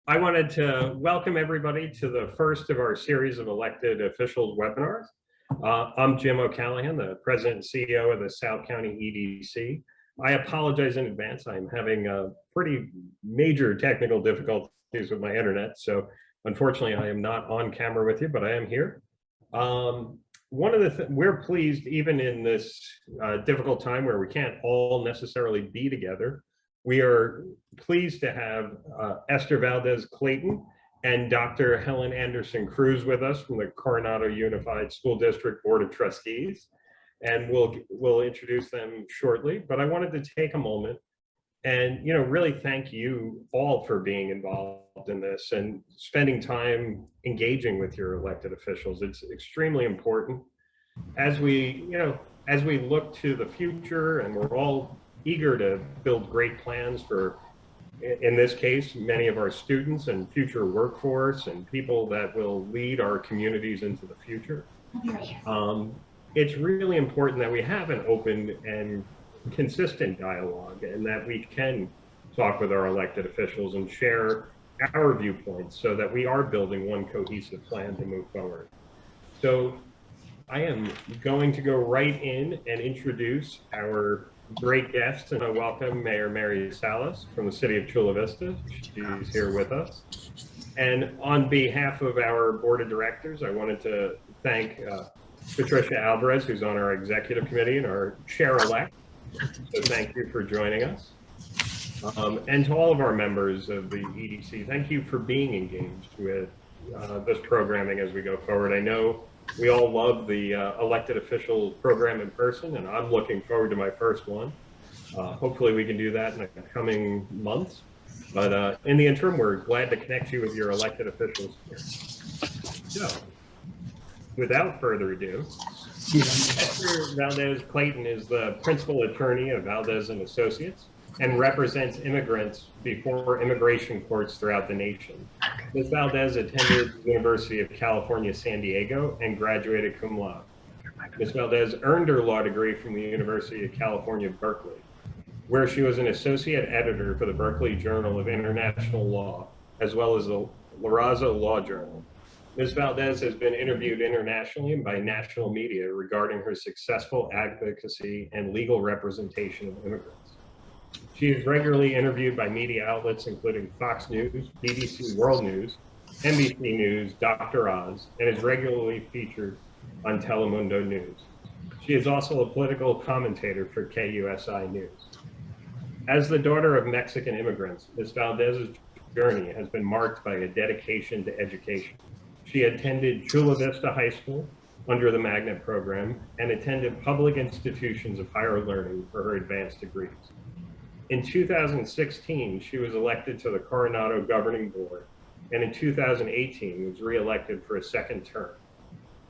I wanted to welcome everybody to the first of our series of elected officials webinars. I'm Jim O'Callaghan, the President and CEO of the South County EDC. I apologize in advance. I'm having pretty major technical difficulties with my internet, so unfortunately I am not on camera with you, but I am here. We're pleased, even in this difficult time where we can't all necessarily be together, we are pleased to have Esther Valdez-Clayton and Dr. Helen Anderson Cruz with us from the Coronado Unified School District Board of Trustees. And we'll introduce them shortly, but I wanted to take a moment and really thank you all for being involved in this and spending time engaging with your elected officials. It's extremely important as we look to the future, and we're all eager to build great plans for, in this case, many of our students and future workforce and people that will lead our communities into the future. It's really important that we have an open and consistent dialogue, and that we can talk with our elected officials and share our viewpoints so that we are building one cohesive plan to move forward. So I am going to go right in and introduce our great guests, and I welcome Mayor Mary Salas from the city of Chula Vista. She's here with us. And on behalf of our board of directors, I wanted to thank Patricia Alvarez, who's on our executive committee and our chair-elect. So thank you for joining us. And to all of our members of the EDC, thank you for being engaged with this programming as we go forward. I know we all love the elected officials program in person, and I'm looking forward to my first one. Hopefully we can do that in the coming months. But in the interim, we're glad to connect you with your elected officials here. So, without further ado, Esther Valdez-Clayton is the principal attorney of Valdez and Associates and represents immigrants before immigration courts throughout the nation. Ms. Valdez attended the University of California, San Diego and graduated cum laude. Ms. Valdez earned her law degree from the University of California, Berkeley, where she was an associate editor for the Berkeley Journal of International Law, as well as the La Raza Law Journal. Ms. Valdez has been interviewed internationally and by national media regarding her successful advocacy and legal representation of immigrants. She is regularly interviewed by media outlets including Fox News, BBC World News, NBC News, Dr. Oz, and is regularly featured on Telemundo News. She is also a political commentator for KUSI News. As the daughter of Mexican immigrants, Ms. Valdez's journey has been marked by a dedication to education. She attended Chula Vista High School under the Magnet program and attended public institutions of higher learning for her advanced degrees. In 2016, she was elected to the Coronado Governing Board, and in 2018 was re-elected for a second term.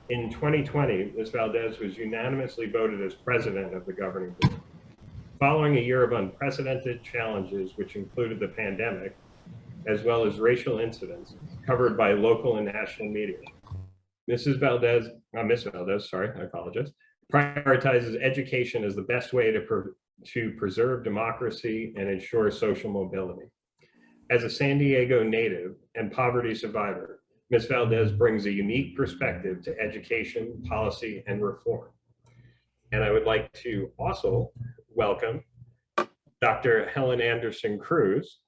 In 2020, Ms. Valdez was unanimously voted as president of the Governing Board. Following a year of unprecedented challenges, which included the pandemic, as well as racial incidents covered by local and national media, Miss Valdez, I apologize, prioritizes education as the best way to preserve democracy and ensure social mobility. As a San Diego native and poverty survivor, Ms. Valdez brings a unique perspective to education, policy, and reform. And I would like to also welcome Dr. Helen Anderson Cruz.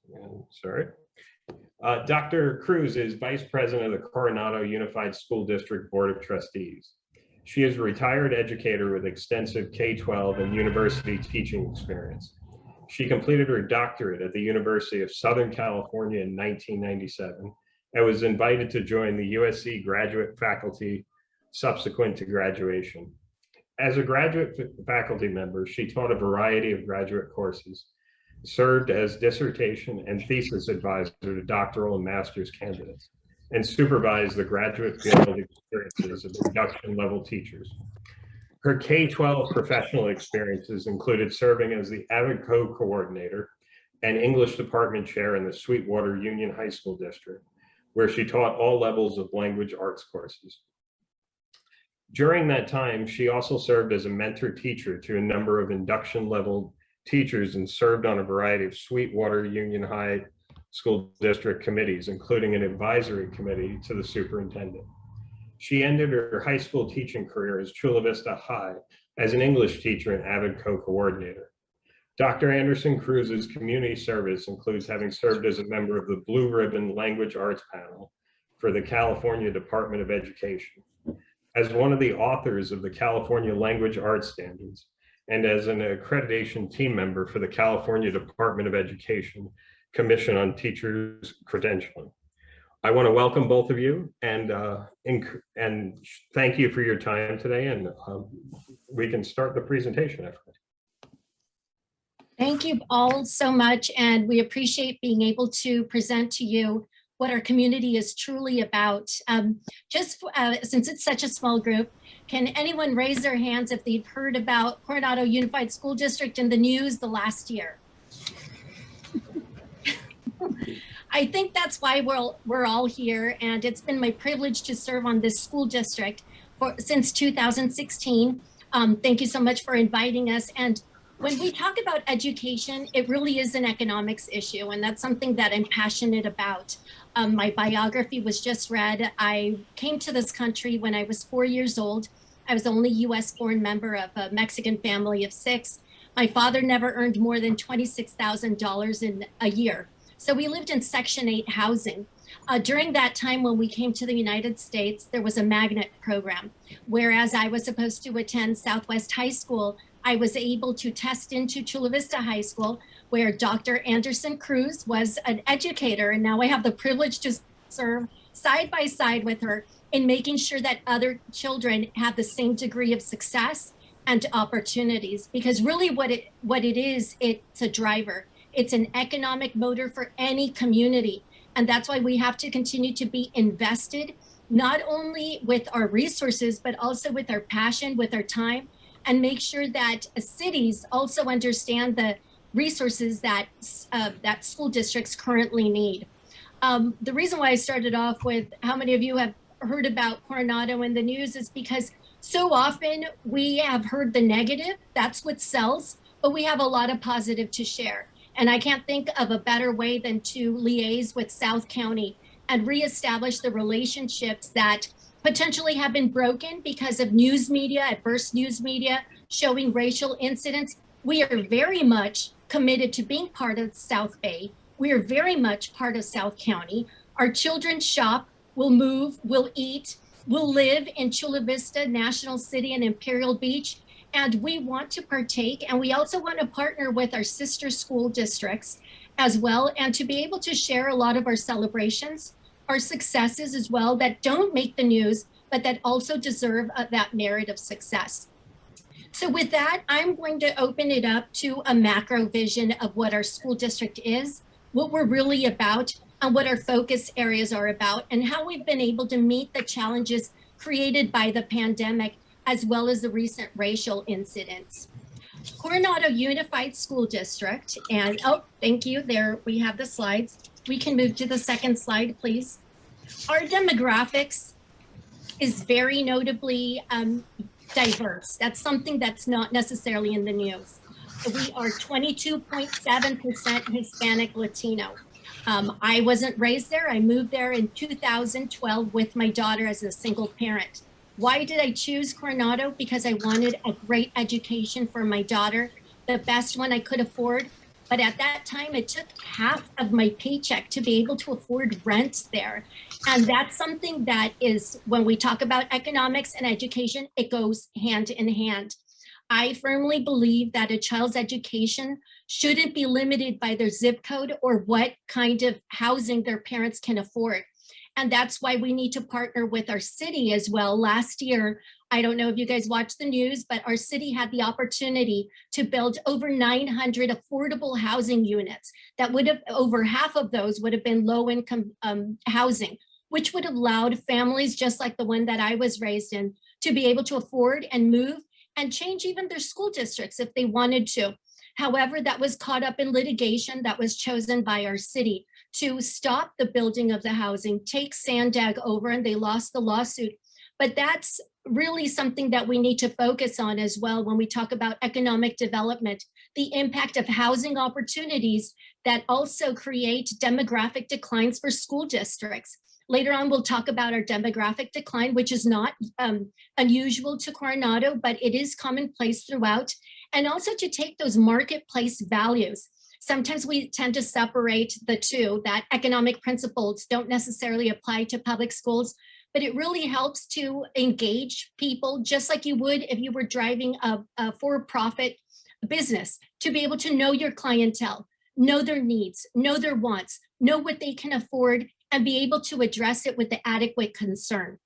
Dr. Cruz is Vice President of the Coronado Unified School District Board of Trustees. She is a retired educator with extensive K-12 and university teaching experience. She completed her doctorate at the University of Southern California in 1997 and was invited to join the USC graduate faculty subsequent to graduation. As a graduate faculty member, she taught a variety of graduate courses, served as dissertation and thesis advisor to doctoral and master's candidates, and supervised the graduate field experiences of induction level teachers. Her K-12 professional experiences included serving as the Avid Co-Coordinator and English Department Chair in the Sweetwater Union High School District, where she taught all levels of language arts courses. During that time, she also served as a mentor teacher to a number of induction level teachers and served on a variety of Sweetwater Union High school district committees, including an advisory committee to the superintendent. She ended her high school teaching career as Chula Vista High as an English teacher and avid co-coordinator. Dr. Anderson Cruz's community service includes having served as a member of the Blue Ribbon Language Arts Panel for the California Department of Education, as one of the authors of the California Language Arts Standards, and as an accreditation team member for the California Department of Education Commission on Teachers Credentialing. I want to welcome both of you and thank you for your time today, and we can start the presentation. Thank you all so much, and we appreciate being able to present to you what our community is truly about. Since it's such a small group, can anyone raise their hands if they've heard about Coronado Unified School District in the news the last year? I think that's why we're all here, and it's been my privilege to serve on this school district since 2016. Thank you so much for inviting us. And when we talk about education, it really is an economics issue, and that's something that I'm passionate about. My biography was just read. I came to this country when I was 4 years old. I was the only US-born member of a Mexican family of 6. My father never earned more than $26,000 in a year. So we lived in Section 8 housing. During that time when we came to the United States, there was a magnet program. Whereas I was supposed to attend Southwest High School, I was able to test into Chula Vista High School, where Dr. Anderson Cruz was an educator. And now I have the privilege to serve side by side with her in making sure that other children have the same degree of success and opportunities. Because really what it is, it's a driver. It's an economic motor for any community. And that's why we have to continue to be invested, not only with our resources, but also with our passion, with our time, and make sure that cities also understand the resources that that school districts currently need. The reason why I started off with how many of you have heard about Coronado in the news is because so often we have heard the negative, that's what sells, but we have a lot of positive to share. And I can't think of a better way than to liaise with South County and reestablish the relationships that potentially have been broken because of news media, adverse news media, showing racial incidents. We are very much committed to being part of South Bay. We are very much part of South County. Our children shop, will move, will eat, will live in Chula Vista, National City, and Imperial Beach. And we want to partake, and we also want to partner with our sister school districts as well, and to be able to share a lot of our celebrations, our successes as well, that don't make the news, but that also deserve that merit of success. So with that, I'm going to open it up to a macro vision of what our school district is, what we're really about, and what our focus areas are about, and how we've been able to meet the challenges created by the pandemic, as well as the recent racial incidents. Coronado Unified School District, and oh, thank you, there we have the slides. We can move to the second slide, please. Our demographics is very notably diverse. That's something that's not necessarily in the news. We are 22.7% Hispanic Latino. I wasn't raised there. I moved there in 2012 with my daughter as a single parent. Why did I choose Coronado? Because I wanted a great education for my daughter, the best one I could afford. But at that time, it took half of my paycheck to be able to afford rent there. And that's something that is, when we talk about economics and education, it goes hand in hand. I firmly believe that a child's education shouldn't be limited by their zip code or what kind of housing their parents can afford. And that's why we need to partner with our city as well. Last year, I don't know if you guys watched the news, but our city had the opportunity to build over 900 affordable housing units. That would have, over half of those would have been low income housing, which would have allowed families just like the one that I was raised in to be able to afford and move and change even their school districts if they wanted to. However, that was caught up in litigation that was chosen by our city to stop the building of the housing, take Sandag over, and they lost the lawsuit. But that's really something that we need to focus on as well when we talk about economic development, the impact of housing opportunities that also create demographic declines for school districts. Later on, we'll talk about our demographic decline, which is not unusual to Coronado, but it is commonplace throughout. And also to take those marketplace values. Sometimes we tend to separate the two, that economic principles don't necessarily apply to public schools, but it really helps to engage people just like you would if you were driving a for-profit business, to be able to know your clientele, know their needs, know their wants, know what they can afford, and be able to address it with the adequate concern.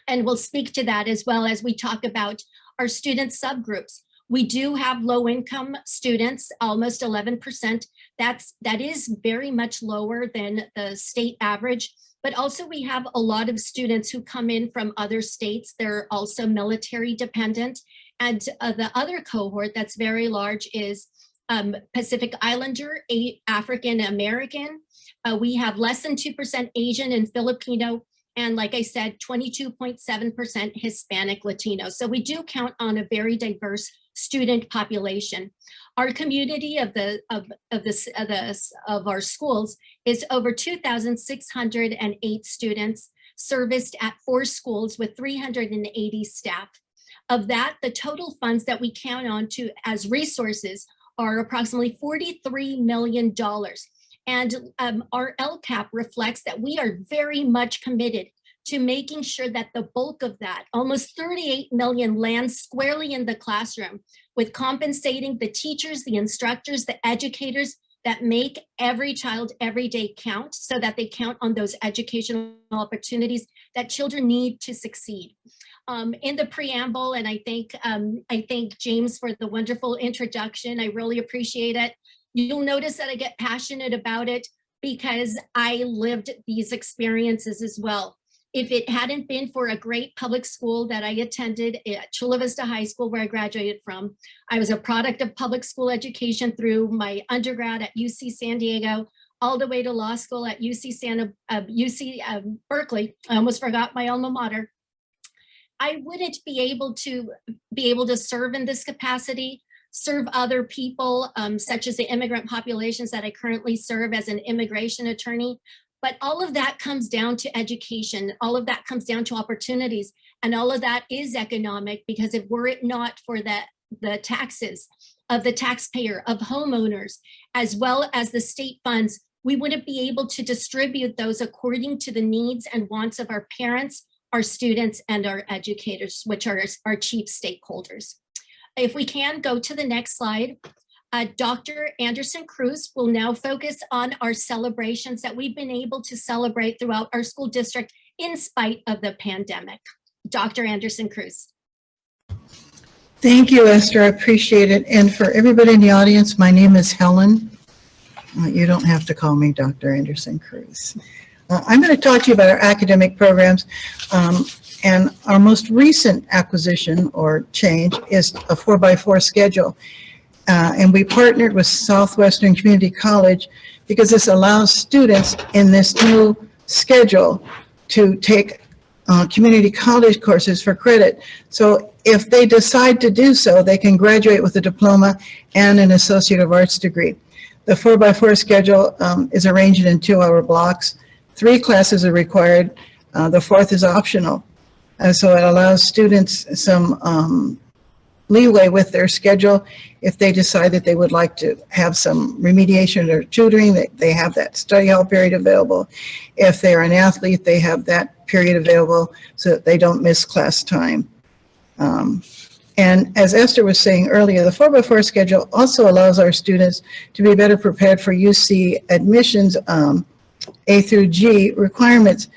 And we'll speak to that as well as we talk about our student subgroups. We do have low income students, almost 11%. That is very much lower than the state average. But also we have a lot of students who come in from other states. They're also military dependent. And the other cohort that's very large is Pacific Islander, African American. We have less than 2% Asian and Filipino. And like I said, 22.7% Hispanic Latino. So we do count on a very diverse student population. Our community of our schools is over 2,608 students serviced at 4 schools with 380 staff. Of that, the total funds that we count on to as resources are approximately $43 million. And our LCAP reflects that we are very much committed to making sure that the bulk of that, almost 38 million, lands squarely in the classroom, with compensating the teachers, the instructors, the educators that make every child every day count, so that they count on those educational opportunities that children need to succeed. In the preamble, and I thank James for the wonderful introduction. I really appreciate it. You'll notice that I get passionate about it because I lived these experiences as well. If it hadn't been for a great public school that I attended at Chula Vista High School, where I graduated from, I was a product of public school education through my undergrad at UC San Diego, all the way to law school at UC Berkeley. I almost forgot my alma mater. I wouldn't be able to serve in this capacity, serve other people, such as the immigrant populations that I currently serve as an immigration attorney. But all of that comes down to education. All of that comes down to opportunities. And all of that is economic, because if were it not for the taxes of the taxpayer, of homeowners, as well as the state funds, we wouldn't be able to distribute those according to the needs and wants of our parents, our students, and our educators, which are our chief stakeholders. If we can go to the next slide. Dr. Anderson Cruz will now focus on our celebrations that we've been able to celebrate throughout our school district in spite of the pandemic. Dr. Anderson Cruz. Thank you, Esther. I appreciate it. And for everybody in the audience, my name is Helen. You don't have to call me Dr. Anderson Cruz. I'm going to talk to you about our academic programs. And our most recent acquisition or change is a 4x4 schedule. And we partnered with Southwestern Community College because this allows students in this new schedule to take community college courses for credit. So if they decide to do so, they can graduate with a diploma and an Associate of Arts degree. The 4x4 schedule is arranged in 2-hour blocks. 3 classes are required. The 4th is optional. So it allows students some leeway with their schedule. If they decide that they would like to have some remediation or tutoring, they have that study hall period available. If they're an athlete, they have that period available so that they don't miss class time. And as Esther was saying earlier, the 4x4 schedule also allows our students to be better prepared for UC admissions A through G requirements,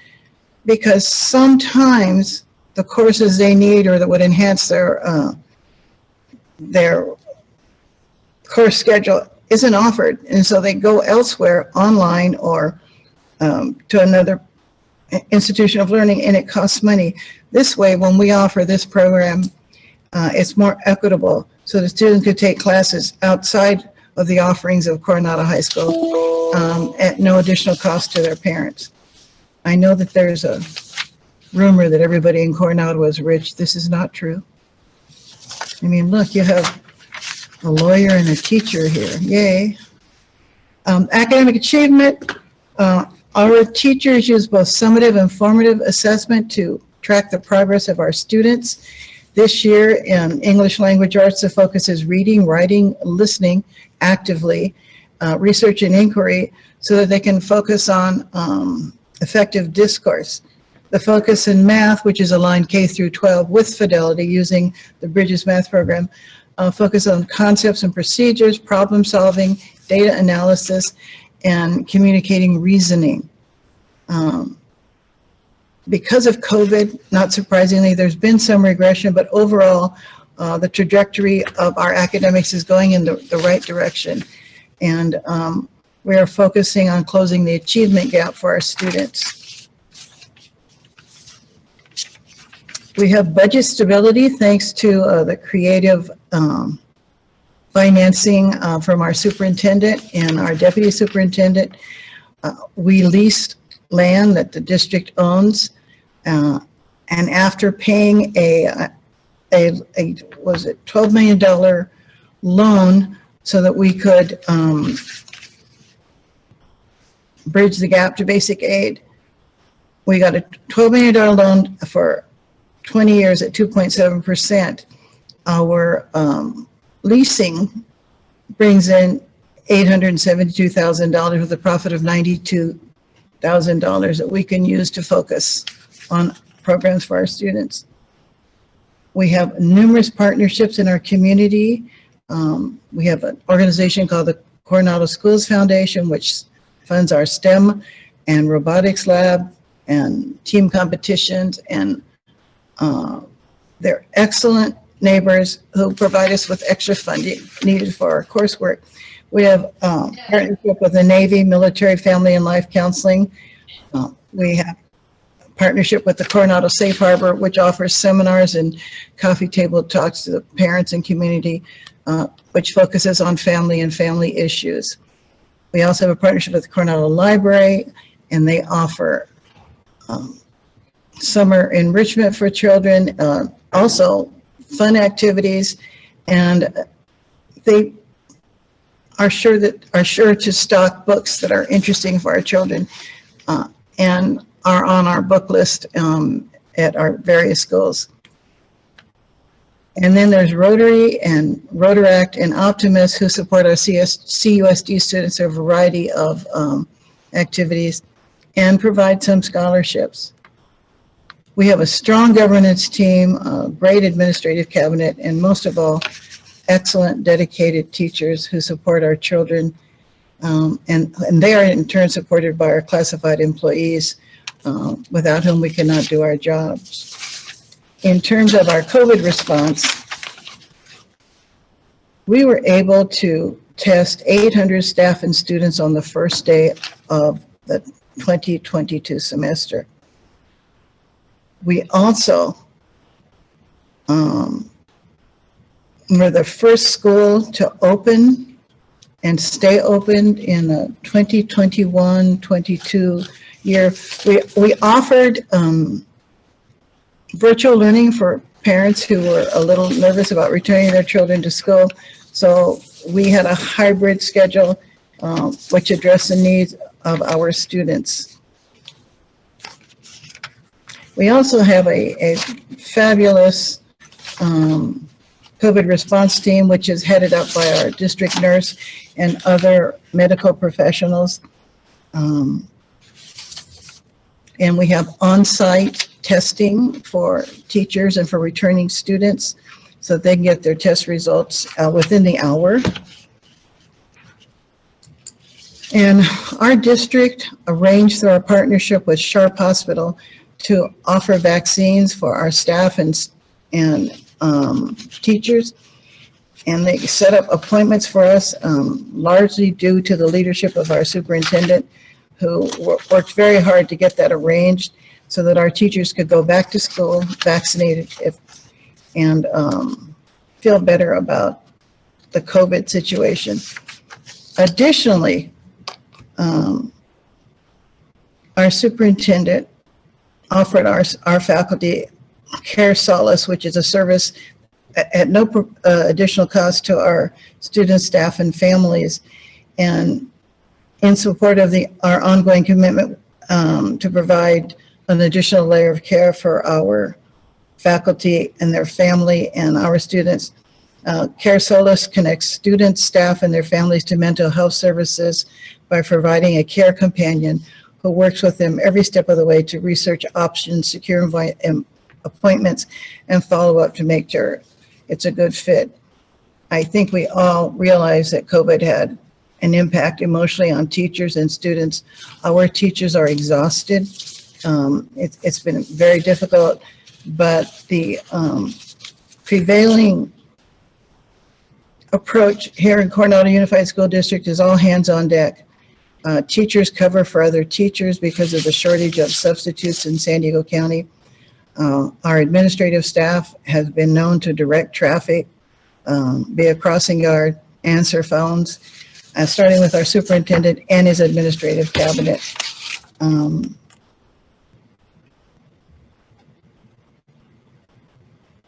because sometimes the courses they need or that would enhance their course schedule isn't offered, and so they go elsewhere online or to another institution of learning, and it costs money. This way, when we offer this program, it's more equitable, so the students could take classes outside of the offerings of Coronado High School at no additional cost to their parents. I know that there's a rumor that everybody in Coronado was rich. This is not true. I mean, look, you have a lawyer and a teacher here. Yay. Academic achievement. Our teachers use both summative and formative assessment to track the progress of our students. This year in English language arts, the focus is reading, writing, listening actively, research and inquiry, so that they can focus on effective discourse. The focus in math, which is aligned K through 12 with Fidelity using the Bridges Math Program, focus on concepts and procedures, problem solving, data analysis, and communicating reasoning. Because of COVID, not surprisingly, there's been some regression, but overall, the trajectory of our academics is going in the right direction. And we are focusing on closing the achievement gap for our students. We have budget stability thanks to the creative financing from our superintendent and our deputy superintendent. We leased land that the district owns, and after paying a was it $12 million loan so that we could bridge the gap to basic aid, we got a $12 million loan for 20 years at 2.7%. Our leasing brings in $872,000 with a profit of $92,000 that we can use to focus on programs for our students. We have numerous partnerships in our community. We have an organization called the Coronado Schools Foundation, which funds our STEM and robotics lab and team competitions, and they're excellent neighbors who provide us with extra funding needed for our coursework. We have partnership with the Navy, Military, Family, and Life Counseling. We have partnership with the Coronado Safe Harbor, which offers seminars and coffee table talks to the parents and community, which focuses on family and family issues. We also have a partnership with the Coronado Library, and they offer summer enrichment for children, also fun activities, and they are sure to stock books that are interesting for our children and are on our book list at our various schools. And then there's Rotary and Rotaract and Optimus, who support our CUSD students through a variety of activities and provide some scholarships. We have a strong governance team, a great administrative cabinet, and most of all, excellent, dedicated teachers who support our children. And they are in turn supported by our classified employees, without whom we cannot do our jobs. In terms of our COVID response, we were able to test 800 staff and students on the first day of the 2022 semester. We also were the first school to open and stay open in the 2021-22 year. We offered virtual learning for parents who were a little nervous about returning their children to school. So we had a hybrid schedule which addressed the needs of our students. We also have a fabulous COVID response team, which is headed up by our district nurse and other medical professionals. And we have on-site testing for teachers and for returning students so that they can get their test results within the hour. And our district arranged through our partnership with Sharp Hospital to offer vaccines for our staff and teachers. And they set up appointments for us, largely due to the leadership of our superintendent, who worked very hard to get that arranged so that our teachers could go back to school vaccinated and feel better about the COVID situation. Additionally, our superintendent offered our faculty Care Salas, which is a service at no additional cost to our students, staff, and families. And in support of our ongoing commitment to provide an additional layer of care for our faculty and their family and our students, Care Salas connects students, staff, and their families to mental health services by providing a care companion who works with them every step of the way to research options, secure appointments, and follow up to make sure it's a good fit. I think we all realize that COVID had an impact emotionally on teachers and students. Our teachers are exhausted. It's been very difficult, but the prevailing approach here in Coronado Unified School District is all hands on deck. Teachers cover for other teachers because of the shortage of substitutes in San Diego County. Our administrative staff has been known to direct traffic, be a crossing guard, answer phones, starting with our superintendent and his administrative cabinet.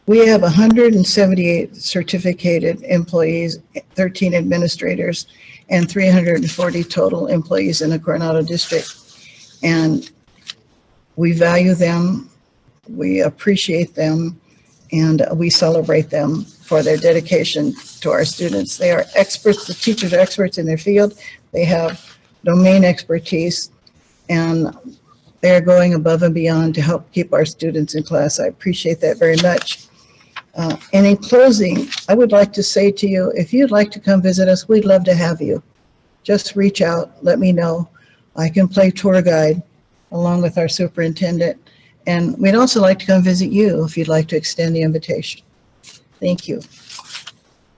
We have 178 certificated employees, 13 administrators, and 340 total employees in the Coronado district. And we value them, we appreciate them, and we celebrate them for their dedication to our students. They are experts, the teachers are experts in their field. They have domain expertise, and they're going above and beyond to help keep our students in class. I appreciate that very much. And in closing, I would like to say to you, if you'd like to come visit us, we'd love to have you. Just reach out, let me know. I can play tour guide along with our superintendent. And we'd also like to come visit you if you'd like to extend the invitation. Thank you.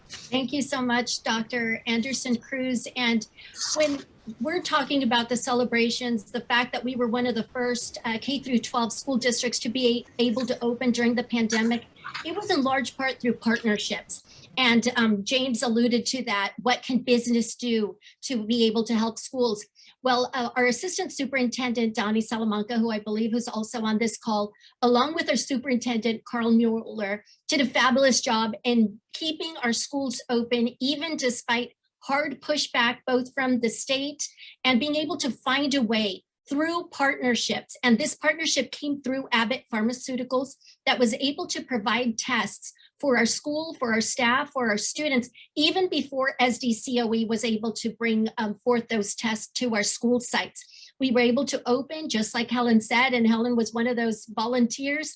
Thank you so much, Dr. Anderson Cruz. And when we're talking about the celebrations, the fact that we were one of the first K through 12 school districts to be able to open during the pandemic, it was in large part through partnerships. And James alluded to that. What can business do to be able to help schools? Well, our assistant superintendent, Donnie Salamanca, who I believe is also on this call, along with our superintendent, Carl Mueller, did a fabulous job in keeping our schools open, even despite hard pushback, both from the state and being able to find a way through partnerships. And this partnership came through Abbott Pharmaceuticals that was able to provide tests for our school, for our staff, for our students, even before SDCOE was able to bring forth those tests to our school sites. We were able to open, just like Helen said, and Helen was one of those volunteers,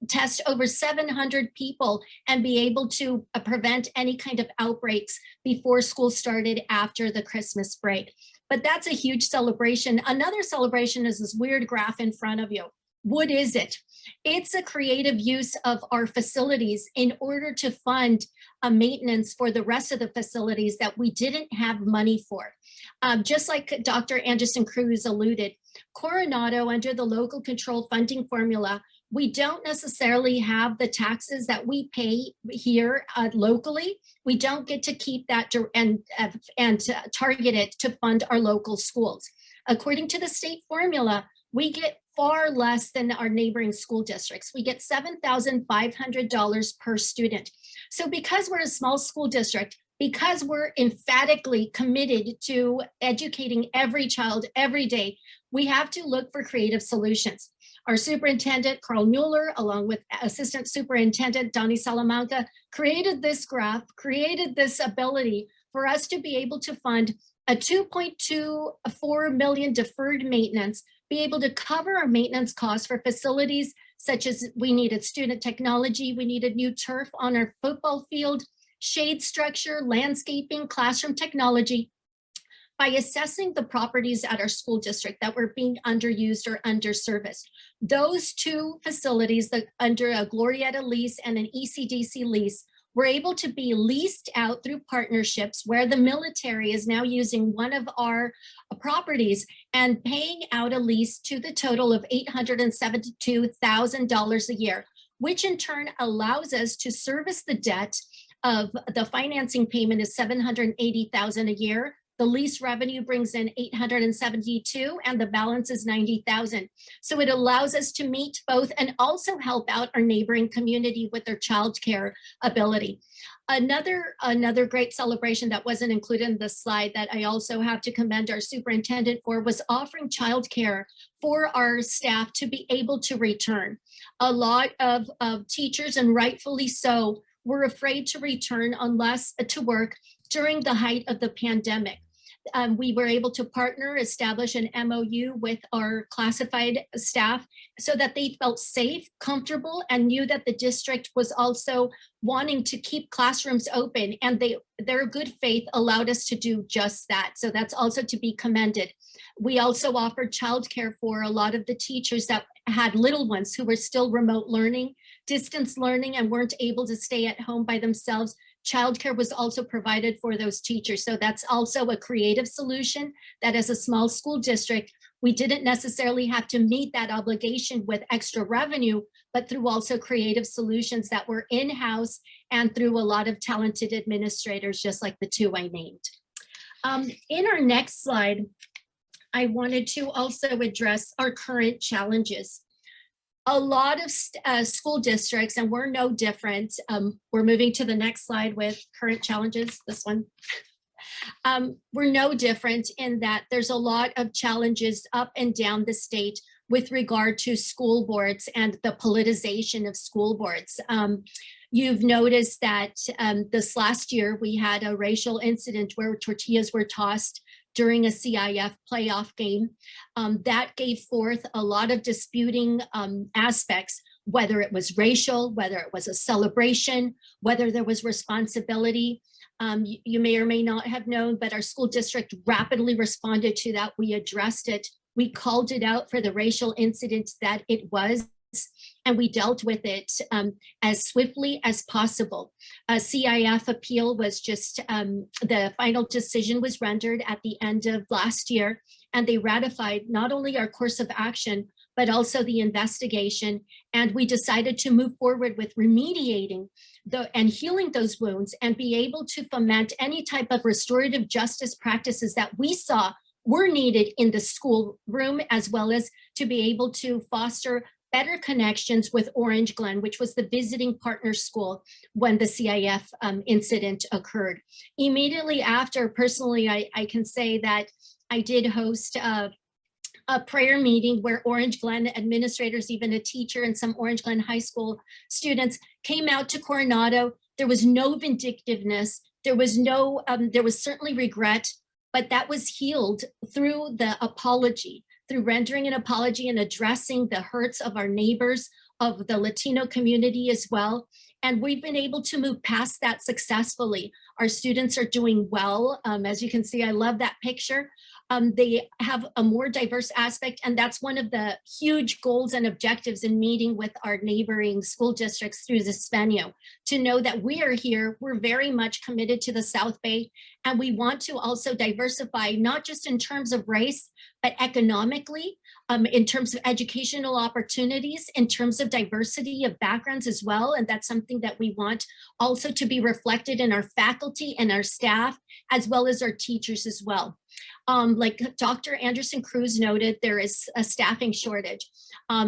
test over 700 people and be able to prevent any kind of outbreaks before school started after the Christmas break. But that's a huge celebration. Another celebration is this weird graph in front of you. What is it? It's a creative use of our facilities in order to fund a maintenance for the rest of the facilities that we didn't have money for. Just like Dr. Anderson Cruz alluded, Coronado, under the local control funding formula, we don't necessarily have the taxes that we pay here locally. We don't get to keep that and target it to fund our local schools. According to the state formula, we get far less than our neighboring school districts. We get $7,500 per student. So because we're a small school district, because we're emphatically committed to educating every child every day, we have to look for creative solutions. Our superintendent, Carl Mueller, along with Assistant Superintendent Donnie Salamanca, created this graph, created this ability for us to be able to fund a $2.24 million deferred maintenance, be able to cover our maintenance costs for facilities such as we needed student technology, we needed new turf on our football field, shade structure, landscaping, classroom technology. By assessing the properties at our school district that were being underused or underserviced. Those two facilities that under a Glorietta lease and an ECDC lease were able to be leased out through partnerships where the military is now using one of our properties and paying out a lease to the total of $872,000 a year, which in turn allows us to service the debt of the financing payment is $780,000 a year. The lease revenue brings in 872 and the balance is 90,000. So it allows us to meet both and also help out our neighboring community with their childcare ability. Another great celebration that wasn't included in the slide that I also have to commend our superintendent for was offering childcare for our staff to be able to return. A lot of teachers, and rightfully so, were afraid to return unless to work during the height of the pandemic. We were able to partner, establish an MOU with our classified staff so that they felt safe, comfortable, and knew that the district was also wanting to keep classrooms open, and their good faith allowed us to do just that. So that's also to be commended. We also offered childcare for a lot of the teachers that had little ones who were still remote learning, distance learning, and weren't able to stay at home by themselves. Childcare was also provided for those teachers. So that's also a creative solution that as a small school district, we didn't necessarily have to meet that obligation with extra revenue, but through also creative solutions that were in-house and through a lot of talented administrators, just like the two I named. In our next slide, I wanted to also address our current challenges. A lot of school districts, and we're no different. We're moving to the next slide with current challenges, this one. We're no different in that there's a lot of challenges up and down the state with regard to school boards and the politicization of school boards. You've noticed that this last year we had a racial incident where tortillas were tossed during a CIF playoff game. That gave forth a lot of disputing aspects, whether it was racial, whether it was a celebration, whether there was responsibility. You may or may not have known, but our school district rapidly responded to that. We addressed it. We called it out for the racial incident that it was, and we dealt with it as swiftly as possible. A CIF appeal was just, the final decision was rendered at the end of last year, and they ratified not only our course of action, but also the investigation. And we decided to move forward with remediating and healing those wounds and be able to foment any type of restorative justice practices that we saw were needed in the school room, as well as to be able to foster better connections with Orange Glen, which was the visiting partner school when the CIF incident occurred. Immediately after, personally, I can say that I did host a prayer meeting where Orange Glen administrators, even a teacher and some Orange Glen High School students came out to Coronado. There was no vindictiveness. There was no, there was certainly regret, but that was healed through the apology, through rendering an apology and addressing the hurts of our neighbors, of the Latino community as well. And we've been able to move past that successfully. Our students are doing well. As you can see, I love that picture. They have a more diverse aspect, and that's one of the huge goals and objectives in meeting with our neighboring school districts through this venue, to know that we are here, we're very much committed to the South Bay, and we want to also diversify, not just in terms of race, but economically, in terms of educational opportunities, in terms of diversity of backgrounds as well. And that's something that we want also to be reflected in our faculty and our staff, as well as our teachers as well. Like Dr. Anderson Cruz noted, there is a staffing shortage,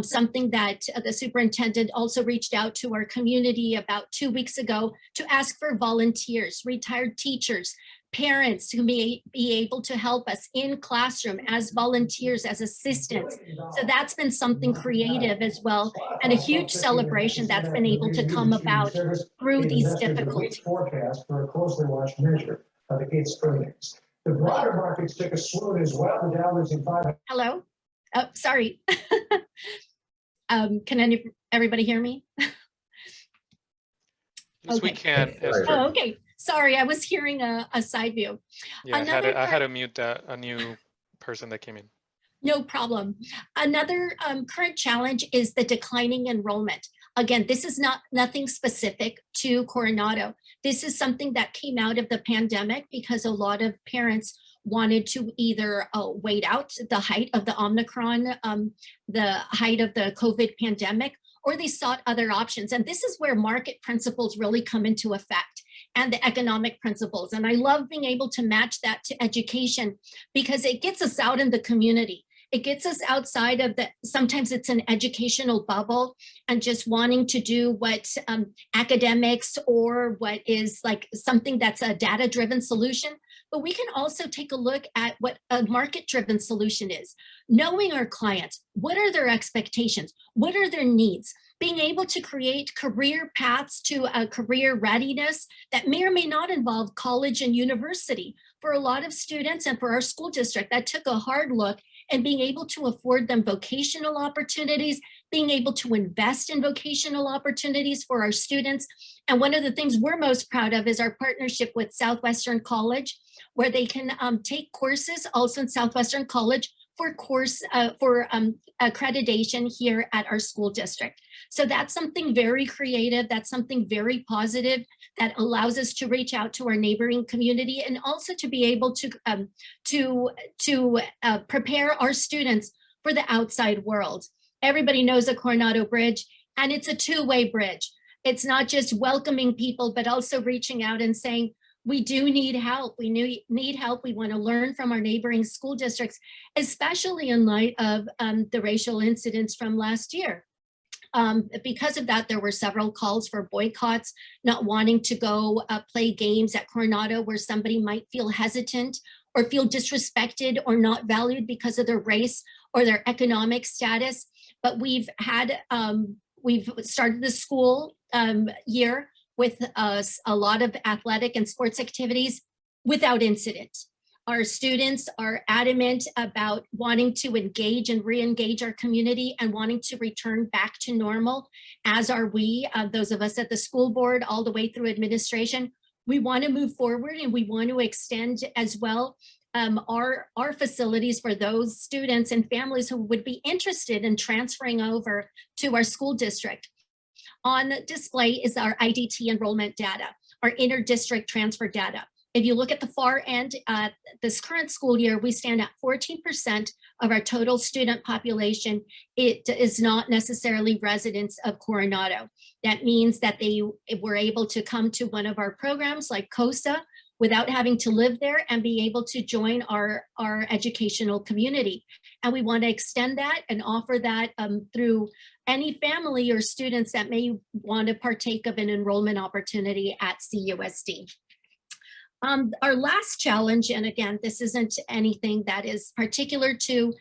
something that the superintendent also reached out to our community about 2 weeks ago to ask for volunteers, retired teachers, parents who may be able to help us in classroom as volunteers, as assistants. So that's been something creative as well, and a huge celebration that's been able to come about through these difficulties. Forecast for a closely watched measure of the its earnings. The broader markets took a swoon as well. The Dow losing 5. Hello? Oh, sorry. Can everybody hear me? Yes, we can. Oh, okay. Sorry, I was hearing a side view. Yeah, I had to mute a new person that came in. No problem. Another current challenge is the declining enrollment. Again, this is nothing specific to Coronado. This is something that came out of the pandemic because a lot of parents wanted to either wait out the height of the Omicron, the height of the COVID pandemic, or they sought other options. And this is where market principles really come into effect. and the economic principles. And I love being able to match that to education because it gets us out in the community. It gets us outside of sometimes it's an educational bubble and just wanting to do what academics or what is like something that's a data-driven solution. But we can also take a look at what a market-driven solution is. Knowing our clients, what are their expectations? What are their needs? Being able to create career paths to a career readiness that may or may not involve college and university. For a lot of students and for our school district, that took a hard look, and being able to afford them vocational opportunities, being able to invest in vocational opportunities for our students. And one of the things we're most proud of is our partnership with Southwestern College, where they can take courses also in Southwestern College for accreditation here at our school district. So that's something very creative. That's something very positive that allows us to reach out to our neighboring community and also to be able to prepare our students for the outside world. Everybody knows the Coronado Bridge, and it's a two-way bridge. It's not just welcoming people, but also reaching out and saying, we do need help. We need help. We want to learn from our neighboring school districts, especially in light of the racial incidents from last year. Because of that, there were several calls for boycotts, not wanting to go play games at Coronado where somebody might feel hesitant or feel disrespected or not valued because of their race or their economic status. But we've started the school year with a lot of athletic and sports activities without incident. Our students are adamant about wanting to engage and re-engage our community and wanting to return back to normal, as are we, those of us at the school board, all the way through administration. We want to move forward and we want to extend as well our facilities for those students and families who would be interested in transferring over to our school district. On display is our IDT enrollment data, our inter-district transfer data. If you look at the far end, this current school year, we stand at 14% of our total student population. It is not necessarily residents of Coronado. That means that they were able to come to one of our programs like COSA without having to live there and be able to join our educational community. And we want to extend that and offer that through any family or students that may want to partake of an enrollment opportunity at CUSD. Our last challenge, and again, this isn't anything that is particular to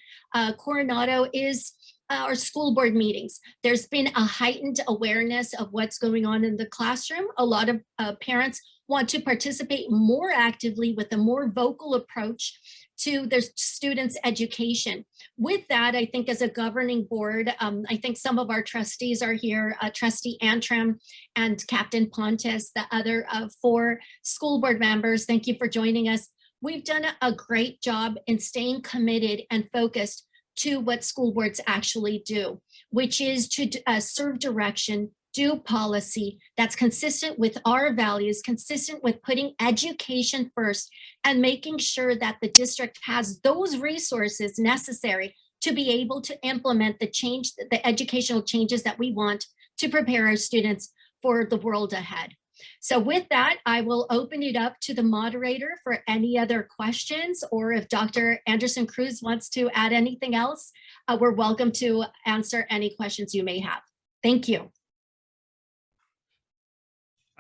Coronado, is our school board meetings. There's been a heightened awareness of what's going on in the classroom. A lot of parents want to participate more actively with a more vocal approach to their students' education. With that, I think as a governing board, I think some of our trustees are here, Trustee Antrim and Captain Pontus, the other 4 school board members. Thank you for joining us. We've done a great job in staying committed and focused to what school boards actually do, which is to serve direction, do policy that's consistent with our values, consistent with putting education first and making sure that the district has those resources necessary to be able to implement the educational changes that we want to prepare our students for the world ahead. So with that, I will open it up to the moderator for any other questions, or if Dr. Anderson Cruz wants to add anything else, we're welcome to answer any questions you may have. Thank you.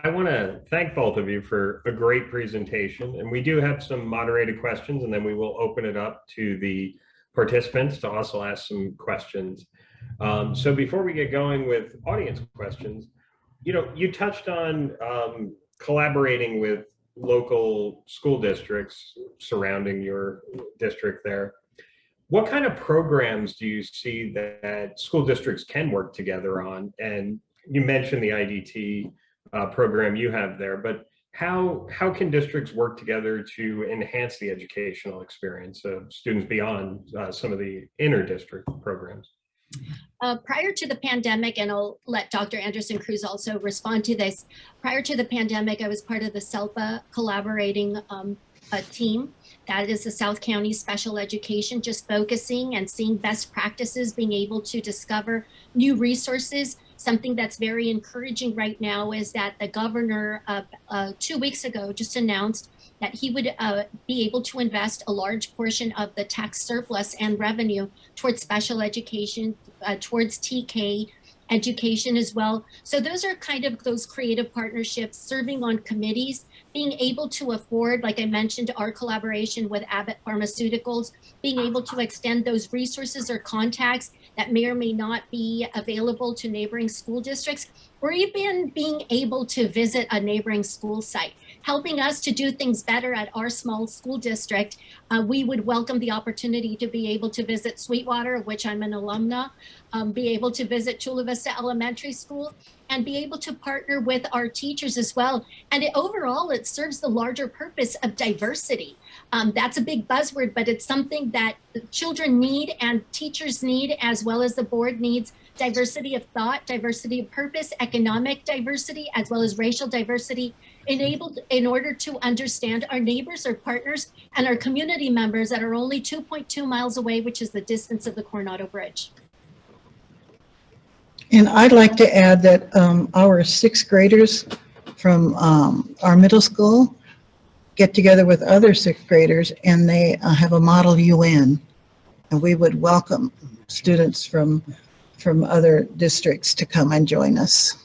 I want to thank both of you for a great presentation, and we do have some moderated questions, and then we will open it up to the participants to also ask some questions. So before we get going with audience questions, you touched on collaborating with local school districts surrounding your district there. What kind of programs do you see that school districts can work together on? And you mentioned the IDT program you have there, but how can districts work together to enhance the educational experience of students beyond some of the inter-district programs? Prior to the pandemic, and I'll let Dr. Anderson Cruz also respond to this, prior to the pandemic, I was part of the SELPA collaborating team. That is the South County Special Education, just focusing and seeing best practices, being able to discover new resources, something that's very encouraging right now is that the governor 2 weeks ago just announced that he would be able to invest a large portion of the tax surplus and revenue towards special education, towards TK education as well. So those are kind of those creative partnerships, serving on committees, being able to afford, like I mentioned, our collaboration with Abbott Pharmaceuticals, being able to extend those resources or contacts that may or may not be available to neighboring school districts, or even being able to visit a neighboring school site, helping us to do things better at our small school district. We would welcome the opportunity to be able to visit Sweetwater, of which I'm an alumna, be able to visit Chula Vista Elementary School, and be able to partner with our teachers as well. And overall, it serves the larger purpose of diversity. That's a big buzzword, but it's something that the children need and teachers need, as well as the board needs. Diversity of thought, diversity of purpose, economic diversity, as well as racial diversity, enabled in order to understand our neighbors, our partners, and our community members that are only 2.2 miles away, which is the distance of the Coronado Bridge. And I'd like to add that our sixth graders from our middle school get together with other sixth graders, and they have a model UN, and we would welcome students from other districts to come and join us.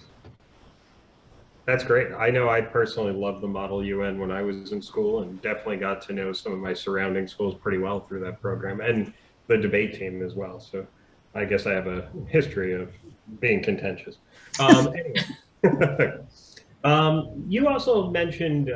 That's great. I know I personally loved the Model UN when I was in school, and definitely got to know some of my surrounding schools pretty well through that program, and the debate team as well. So I guess I have a history of being contentious. Anyway. You also mentioned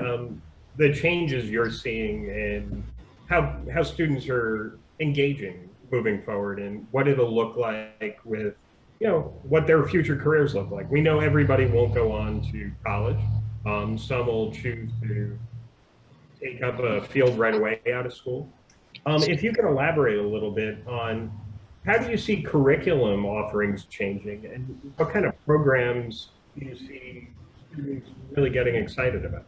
the changes you're seeing in how students are engaging moving forward, and what it'll look like with, you know, what their future careers look like. We know everybody won't go on to college. Some will choose to take up a field right away out of school. If you can elaborate a little bit on how do you see curriculum offerings changing, and what kind of programs do you see students really getting excited about?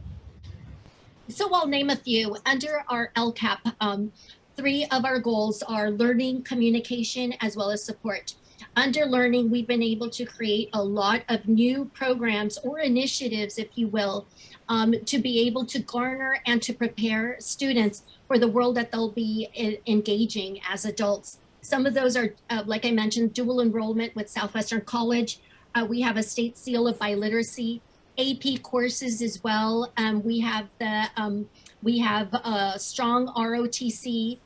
So I'll name a few. Under our LCAP, 3 of our goals are learning, communication, as well as support. Under learning, we've been able to create a lot of new programs or initiatives, if you will, to be able to garner and to prepare students for the world that they'll be engaging as adults. Some of those are, like I mentioned, dual enrollment with Southwestern College. We have a state seal of biliteracy, AP courses as well. We have a strong ROTC.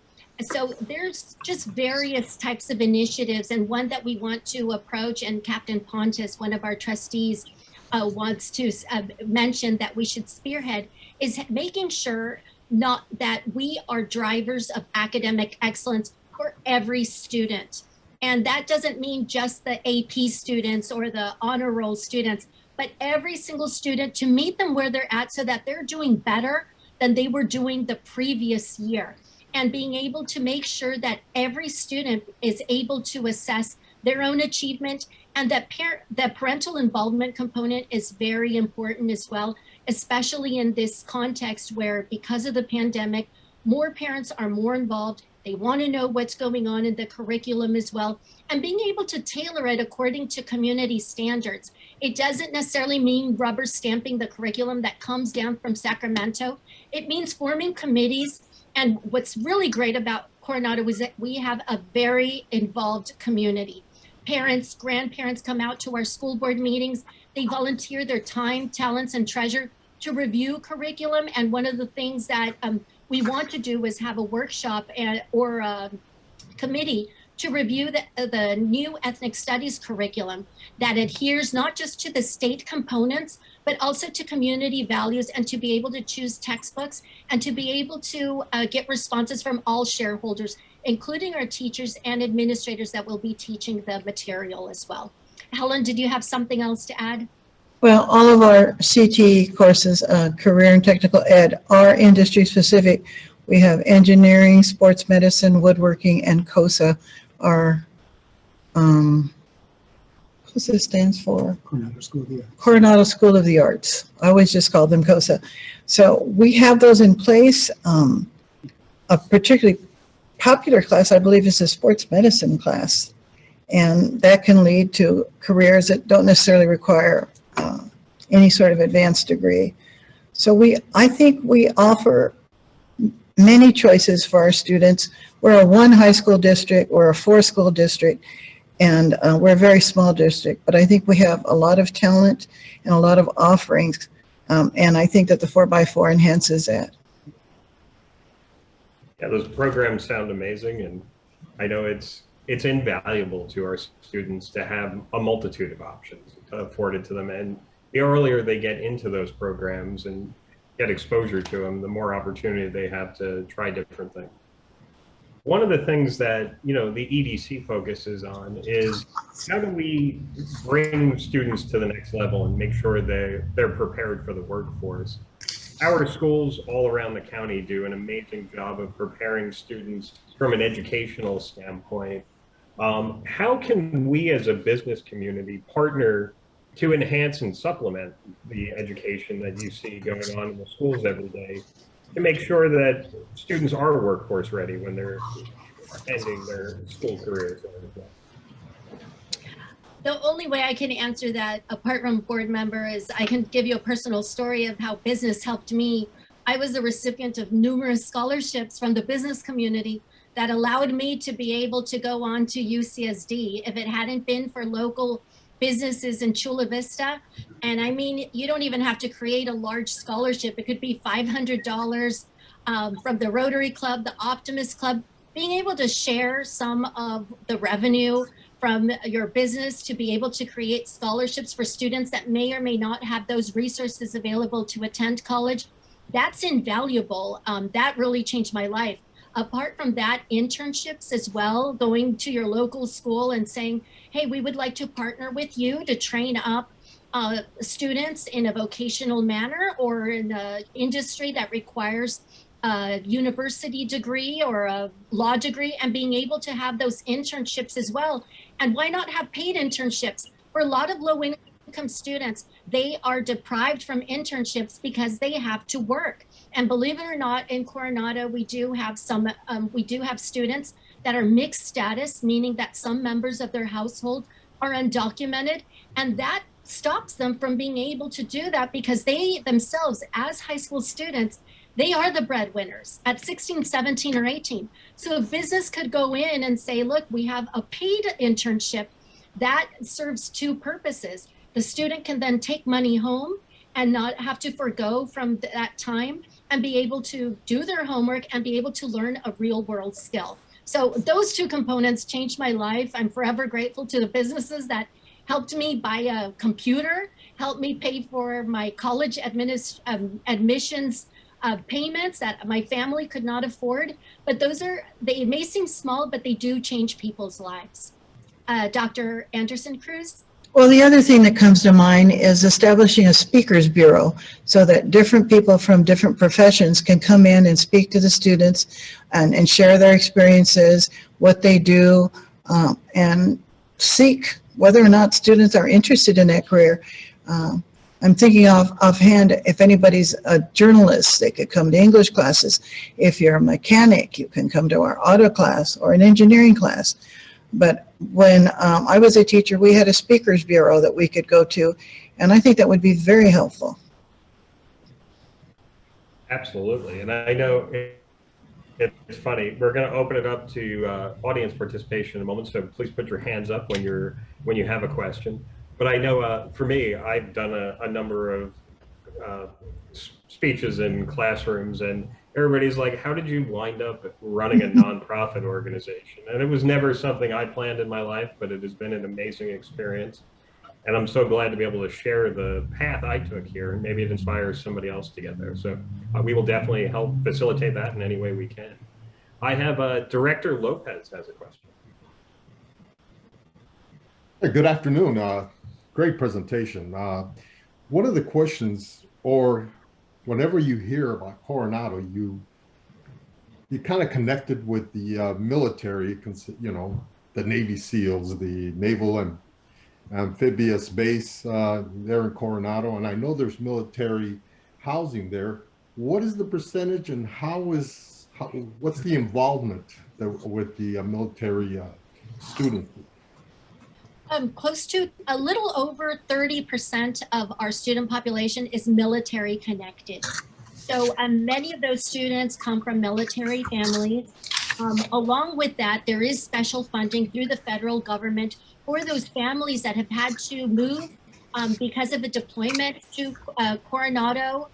So there's just various types of initiatives, and one that we want to approach, and Captain Pontus, one of our trustees, wants to mention that we should spearhead, is making sure not that we are drivers of academic excellence for every student. And that doesn't mean just the AP students or the honor roll students, but every single student, to meet them where they're at so that they're doing better than they were doing the previous year. And being able to make sure that every student is able to assess their own achievement, and that the parental involvement component is very important as well, especially in this context where, because of the pandemic, more parents are more involved. They want to know what's going on in the curriculum as well, and being able to tailor it according to community standards. It doesn't necessarily mean rubber stamping the curriculum that comes down from Sacramento. It means forming committees. And what's really great about Coronado is that we have a very involved community. Parents, grandparents come out to our school board meetings. They volunteer their time, talents, and treasure to review curriculum. And one of the things that we want to do is have a workshop or a committee to review the new ethnic studies curriculum that adheres not just to the state components, but also to community values, and to be able to choose textbooks, and to be able to get responses from all shareholders, including our teachers and administrators that will be teaching the material as well. Helen, did you have something else to add? Well, all of our CTE courses, career and technical ed, are industry specific. We have engineering, sports medicine, woodworking, and COSA are, COSA stands for? Coronado School of the Arts. Coronado School of the Arts. I always just call them COSA. So we have those in place. A particularly popular class, I believe, is the sports medicine class. And that can lead to careers that don't necessarily require any sort of advanced degree. So I think we offer many choices for our students. We're a 1 high school district, we're a 4 school district, and we're a very small district, but I think we have a lot of talent and a lot of offerings, and I think that the 4x4 enhances that. Yeah, those programs sound amazing, and I know it's invaluable to our students to have a multitude of options afforded to them, and the earlier they get into those programs and get exposure to them, the more opportunity they have to try different things. One of the things that, you know, the EDC focuses on is how do we bring students to the next level and make sure they're prepared for the workforce. Our schools all around the county do an amazing job of preparing students from an educational standpoint. How can we as a business community partner to enhance and supplement the education that you see going on in the schools every day to make sure that students are workforce ready when they're ending their school careers? The only way I can answer that, apart from board member, is I can give you a personal story of how business helped me. I was a recipient of numerous scholarships from the business community that allowed me to be able to go on to UCSD. If it hadn't been for local businesses in Chula Vista, and I mean, you don't even have to create a large scholarship. It could be $500 from the Rotary Club, the Optimist Club, being able to share some of the revenue from your business to be able to create scholarships for students that may or may not have those resources available to attend college. That's invaluable. That really changed my life. Apart from that, internships as well, going to your local school and saying, hey, we would like to partner with you to train up students in a vocational manner or in an industry that requires a university degree or a law degree, and being able to have those internships as well. And why not have paid internships? For a lot of low income students, they are deprived from internships because they have to work. And believe it or not, in Coronado, we do have students that are mixed status, meaning that some members of their household are undocumented, and that stops them from being able to do that because they themselves, as high school students, they are the breadwinners at 16, 17, or 18. So a business could go in and say, look, we have a paid internship that serves 2 purposes. The student can then take money home and not have to forgo from that time and be able to do their homework and be able to learn a real world skill. So those 2 components changed my life. I'm forever grateful to the businesses that helped me buy a computer, helped me pay for my college admissions payments that my family could not afford. But they may seem small, but they do change people's lives. Dr. Anderson Cruz? Well, the other thing that comes to mind is establishing a speakers bureau so that different people from different professions can come in and speak to the students and share their experiences, what they do, and seek whether or not students are interested in that career. I'm thinking offhand, if anybody's a journalist, they could come to English classes. If you're a mechanic, you can come to our auto class or an engineering class. But when I was a teacher, we had a speakers bureau that we could go to, and I think that would be very helpful. Absolutely. And I know it's funny. We're going to open it up to audience participation in a moment, so please put your hands up when you have a question. But I know for me, I've done a number of speeches in classrooms, and everybody's like, how did you wind up running a nonprofit organization? And it was never something I planned in my life, but it has been an amazing experience. And I'm so glad to be able to share the path I took here, and maybe it inspires somebody else to get there. So we will definitely help facilitate that in any way we can. I have Director Lopez has a question. Hey, good afternoon. Great presentation. One of the questions, or whenever you hear about Coronado, you kind of connected with the military, you know, the Navy SEALs, the Naval and Amphibious Base there in Coronado, and I know there's military housing there. What is the percentage, and what's the involvement with the military students? Close to a little over 30% of our student population is military connected. So many of those students come from military families. Along with that, there is special funding through the federal government for those families that have had to move because of a deployment to Coronado.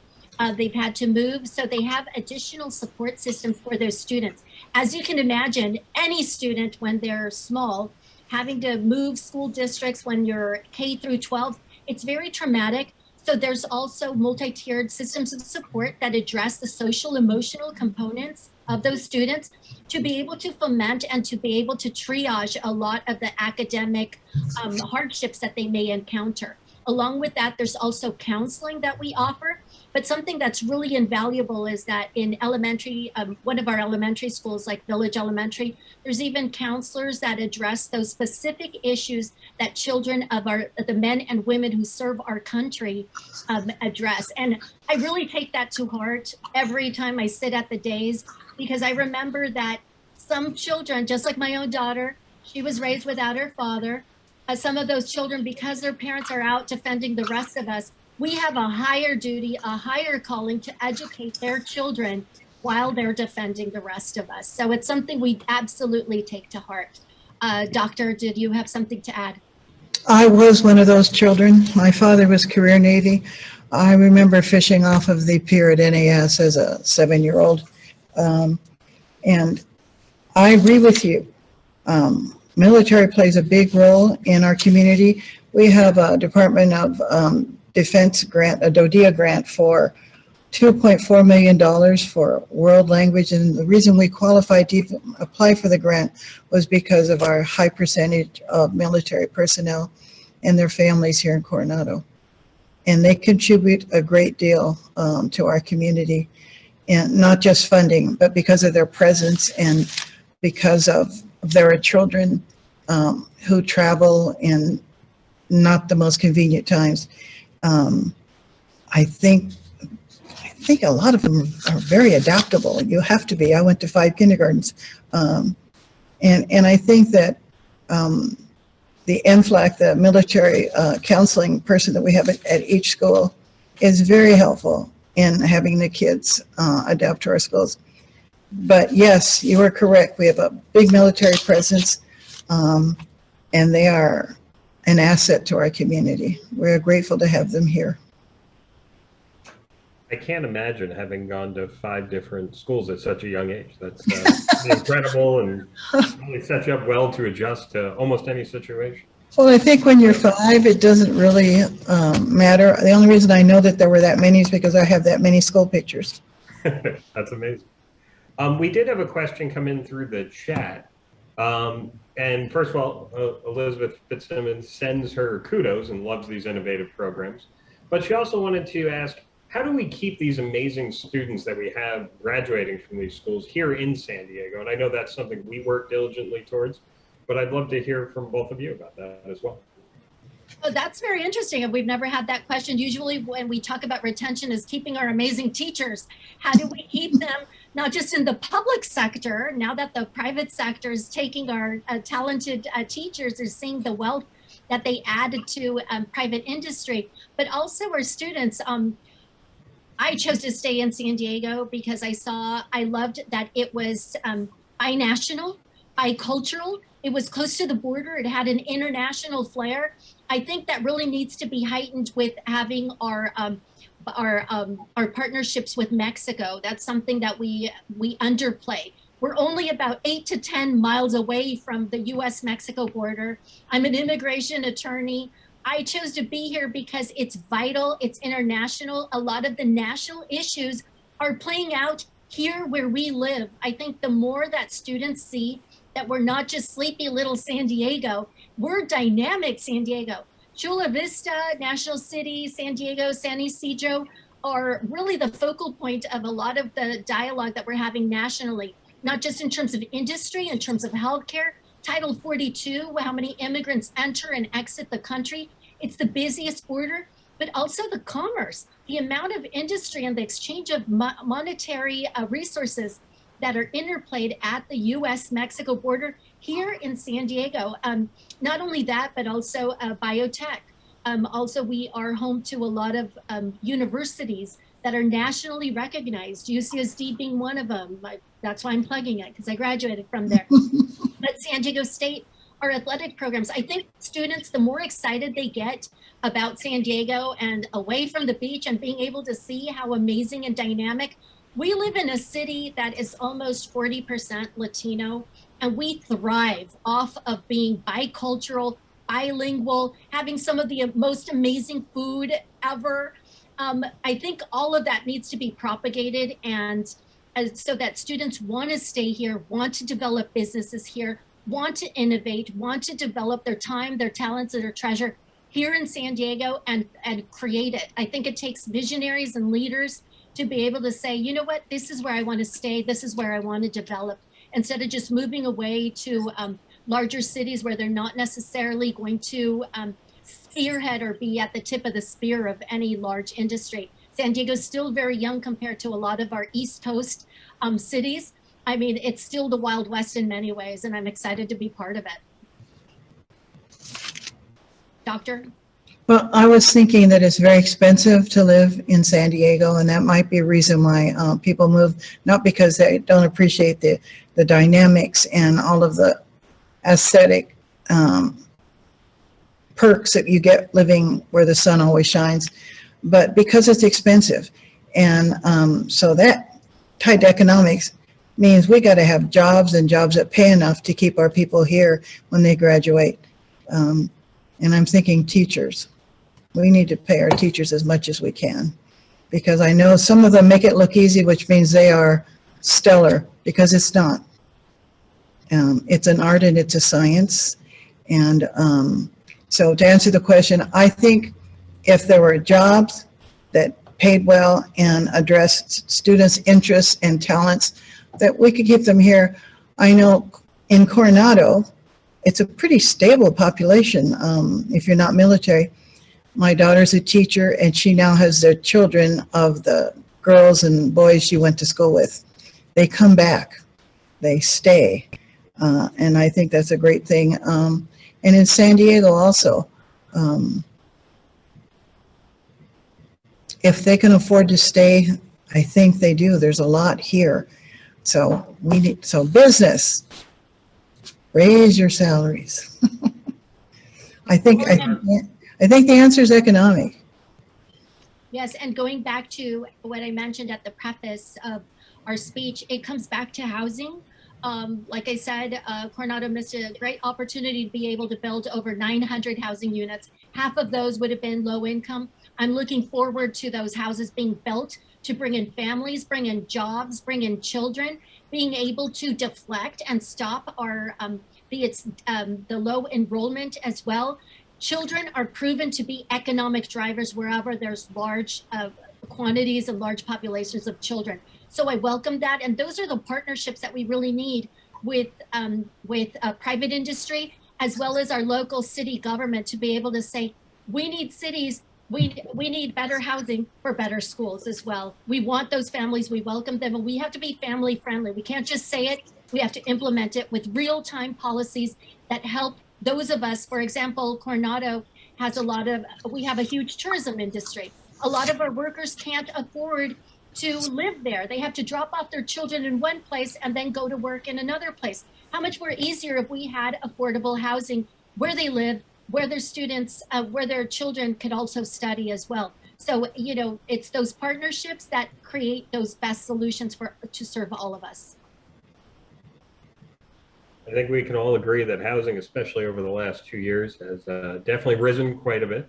They've had to move, so they have additional support systems for their students. As you can imagine, any student when they're small, having to move school districts when you're K through 12, it's very traumatic. So there's also multi-tiered systems of support that address the social emotional components of those students to be able to foment and to be able to triage a lot of the academic hardships that they may encounter. Along with that, there's also counseling that we offer. But something that's really invaluable is that in elementary, one of our elementary schools like Village Elementary, there's even counselors that address those specific issues that children of the men and women who serve our country address. And I really take that to heart every time I sit at the days, because I remember that some children, just like my own daughter, she was raised without her father. Some of those children, because their parents are out defending the rest of us, we have a higher duty, a higher calling to educate their children while they're defending the rest of us. So it's something we absolutely take to heart. Doctor, did you have something to add? I was one of those children. My father was career Navy. I remember fishing off of the pier at NAS as a 7-year-old. And I agree with you. Military plays a big role in our community. We have a Department of Defense grant, a DODEA grant for $2.4 million for world language. And the reason we qualified to even apply for the grant was because of our high percentage of military personnel and their families here in Coronado. And they contribute a great deal to our community, and not just funding, but because of their presence and because of their children who travel in not the most convenient times. I think a lot of them are very adaptable. You have to be. I went to 5 kindergartens. And I think that the MFLAC, the military counseling person that we have at each school, is very helpful in having the kids adapt to our schools. But yes, you are correct. We have a big military presence, and they are an asset to our community. We're grateful to have them here. I can't imagine having gone to 5 different schools at such a young age. That's incredible, and really sets you up well to adjust to almost any situation. Well, I think when you're 5, it doesn't really matter. The only reason I know that there were that many is because I have that many school pictures. That's amazing. We did have a question come in through the chat. And first of all, Elizabeth Fitzsimmons sends her kudos and loves these innovative programs. But she also wanted to ask, how do we keep these amazing students that we have graduating from these schools here in San Diego? And I know that's something we work diligently towards, but I'd love to hear from both of you about that as well. Oh, that's very interesting. And we've never had that question. Usually when we talk about retention is keeping our amazing teachers. How do we keep them not just in the public sector, now that the private sector is taking our talented teachers, is seeing the wealth that they added to private industry, but also our students. I chose to stay in San Diego because I loved that it was binational, bicultural. It was close to the border. It had an international flair. I think that really needs to be heightened with having our partnerships with Mexico. That's something that we underplay. We're only about 8 to 10 miles away from the U.S.-Mexico border. I'm an immigration attorney. I chose to be here because it's vital, it's international. A lot of the national issues are playing out here where we live. I think the more that students see that we're not just sleepy little San Diego, we're dynamic San Diego. Chula, Vista, National City, San Diego, San Isidro are really the focal point of a lot of the dialogue that we're having nationally, not just in terms of industry, in terms of healthcare. Title 42, how many immigrants enter and exit the country. It's the busiest border, but also the commerce, the amount of industry and the exchange of monetary resources that are interplayed at the U.S.-Mexico border here in San Diego. Not only that, but also biotech. Also, we are home to a lot of universities that are nationally recognized, UCSD being one of them. That's why I'm plugging it, because I graduated from there. But San Diego State, our athletic programs, I think students, the more excited they get about San Diego and away from the beach and being able to see how amazing and dynamic. We live in a city that is almost 40% Latino, and we thrive off of being bicultural, bilingual, having some of the most amazing food ever. I think all of that needs to be propagated, and so that students want to stay here, want to develop businesses here, want to innovate, want to develop their time, their talents, and their treasure here in San Diego and create it. I think it takes visionaries and leaders to be able to say, you know what, this is where I want to stay, this is where I want to develop, instead of just moving away to larger cities where they're not necessarily going to spearhead or be at the tip of the spear of any large industry. San Diego's still very young compared to a lot of our East Coast cities. I mean, it's still the Wild West in many ways, and I'm excited to be part of it. Doctor? Well, I was thinking that it's very expensive to live in San Diego, and that might be a reason why people move, not because they don't appreciate the dynamics and all of the aesthetic perks that you get living where the sun always shines, but because it's expensive. And so that tied to economics means we got to have jobs and jobs that pay enough to keep our people here when they graduate. And I'm thinking teachers. We need to pay our teachers as much as we can, because I know some of them make it look easy, which means they are stellar, because it's not. It's an art and it's a science. And so to answer the question, I think if there were jobs that paid well and addressed students' interests and talents, that we could keep them here. I know in Coronado, it's a pretty stable population if you're not military. My daughter's a teacher, and she now has the children of the girls and boys she went to school with. They come back, they stay, and I think that's a great thing. And in San Diego also, if they can afford to stay, I think they do. There's a lot here. So we need, so business, raise your salaries. I think the answer is economic. Yes, and going back to what I mentioned at the preface of our speech, it comes back to housing. Like I said, Coronado missed a great opportunity to be able to build over 900 housing units. Half of those would have been low income. I'm looking forward to those houses being built to bring in families, bring in jobs, bring in children, being able to deflect and stop our the low enrollment as well. Children are proven to be economic drivers wherever there's large quantities and large populations of children. So I welcome that, and those are the partnerships that we really need with private industry as well as our local city government to be able to say, we need cities. We need better housing for better schools as well. We want those families, we welcome them, and we have to be family friendly. We can't just say it, we have to implement it with real-time policies that help those of us. For example, Coronado has we have a huge tourism industry. A lot of our workers can't afford to live there. They have to drop off their children in one place and then go to work in another place. How much more easier if we had affordable housing where they live, where their students, where their children could also study as well. So, you know, it's those partnerships that create those best solutions to serve all of us. I think we can all agree that housing, especially over the last 2 years, has definitely risen quite a bit.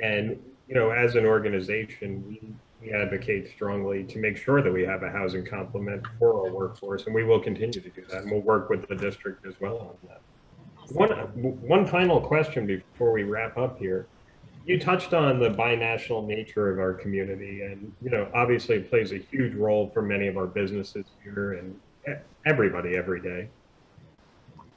And, you know, as an organization, we advocate strongly to make sure that we have a housing complement for our workforce, and we will continue to do that. And we'll work with the district as well on that. One final question before we wrap up here. You touched on the binational nature of our community, and, you know, obviously it plays a huge role for many of our businesses here and everybody every day.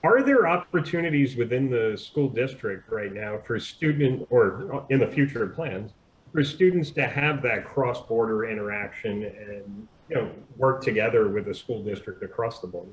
Are there opportunities within the school district right now for student, or in the future plans, for students to have that cross-border interaction and, you know, work together with the school district across the board?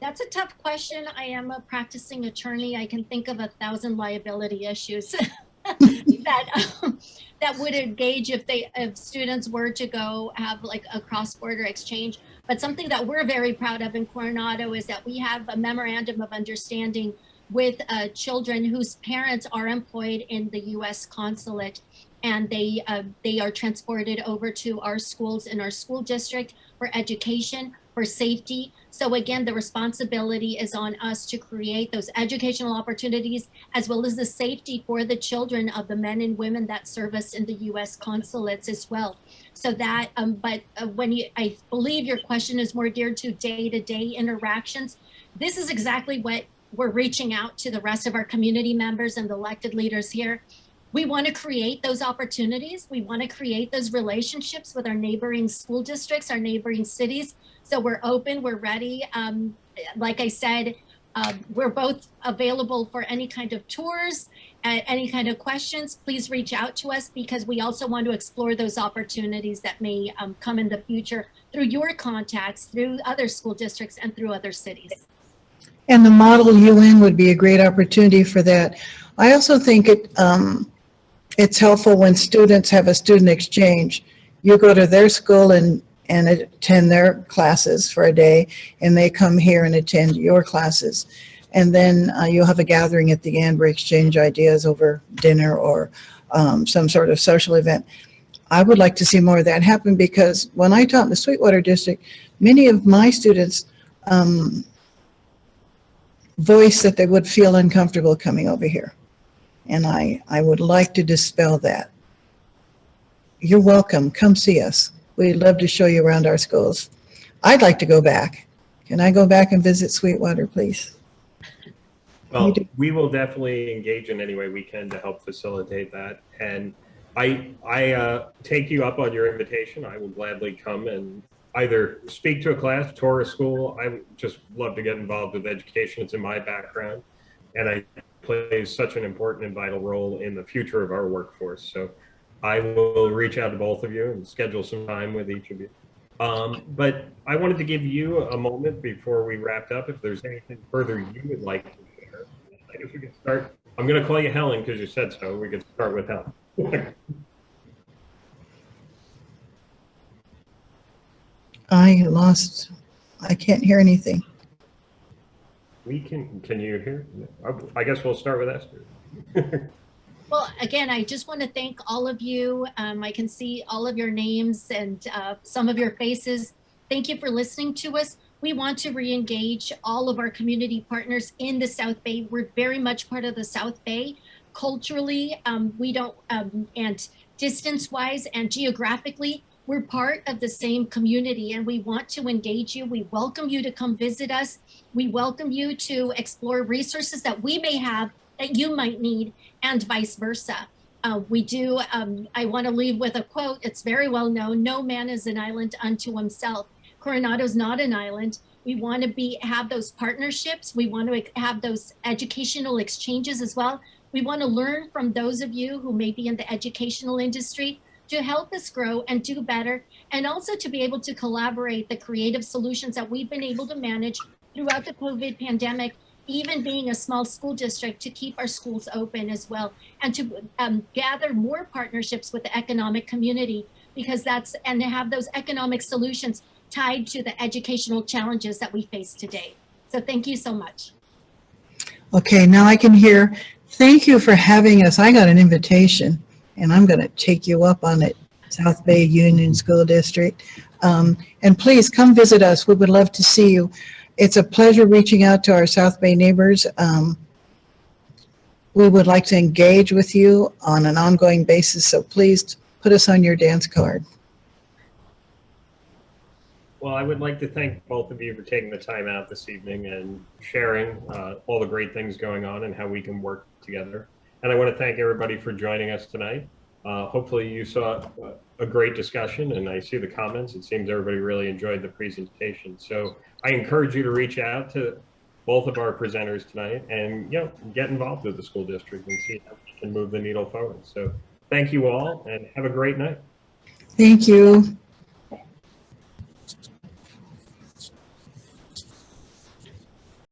That's a tough question. I am a practicing attorney. I can think of 1,000 liability issues that would engage if students were to go have like a cross-border exchange. But something that we're very proud of in Coronado is that we have a memorandum of understanding with children whose parents are employed in the U.S. consulate, and they are transported over to our schools in our school district for education, for safety. So again, the responsibility is on us to create those educational opportunities as well as the safety for the children of the men and women that serve us in the U.S. consulates as well. So that, I believe your question is more geared to day-to-day interactions. This is exactly what we're reaching out to the rest of our community members and the elected leaders here. We want to create those opportunities. We want to create those relationships with our neighboring school districts, our neighboring cities. So we're open, we're ready. Like I said, we're both available for any kind of tours, any kind of questions. Please reach out to us because we also want to explore those opportunities that may come in the future through your contacts, through other school districts, and through other cities. And the Model UN would be a great opportunity for that. I also think it's helpful when students have a student exchange. You go to their school and attend their classes for a day, and they come here and attend your classes. And then you'll have a gathering at the end where you exchange ideas over dinner or some sort of social event. I would like to see more of that happen because when I taught in the Sweetwater District, many of my students voiced that they would feel uncomfortable coming over here. And I would like to dispel that. You're welcome. Come see us. We'd love to show you around our schools. I'd like to go back. Can I go back and visit Sweetwater, please? Well, we will definitely engage in any way we can to help facilitate that. And I take you up on your invitation. I will gladly come and either speak to a class, tour a school. I just love to get involved with education. It's in my background. And I play such an important and vital role in the future of our workforce. So I will reach out to both of you and schedule some time with each of you. But I wanted to give you a moment before we wrapped up. If there's anything further you would like to share, I guess we can start. I'm going to call you Helen because you said so. We could start with Helen. I can't hear anything. Can you hear? I guess we'll start with Esther. Well, again, I just want to thank all of you. I can see all of your names and some of your faces. Thank you for listening to us. We want to re-engage all of our community partners in the South Bay. We're very much part of the South Bay. Culturally, we don't, and distance-wise and geographically, we're part of the same community and we want to engage you. We welcome you to come visit us. We welcome you to explore resources that we may have that you might need and vice versa. I want to leave with a quote. It's very well known. No man is an island unto himself. Coronado's not an island. We want to have those partnerships. We want to have those educational exchanges as well. We want to learn from those of you who may be in the educational industry to help us grow and do better, and also to be able to collaborate the creative solutions that we've been able to manage throughout the COVID pandemic, even being a small school district, to keep our schools open as well, and to gather more partnerships with the economic community, because and to have those economic solutions tied to the educational challenges that we face today. So thank you so much. Okay, now I can hear. Thank you for having us. I got an invitation, and I'm going to take you up on it, South Bay Union School District. And please come visit us. We would love to see you. It's a pleasure reaching out to our South Bay neighbors. We would like to engage with you on an ongoing basis, so please put us on your dance card. Well, I would like to thank both of you for taking the time out this evening and sharing all the great things going on and how we can work together. And I want to thank everybody for joining us tonight. Hopefully you saw a great discussion, and I see the comments. It seems everybody really enjoyed the presentation. So I encourage you to reach out to both of our presenters tonight and get involved with the school district and see how we can move the needle forward. So thank you all and have a great night. Thank you.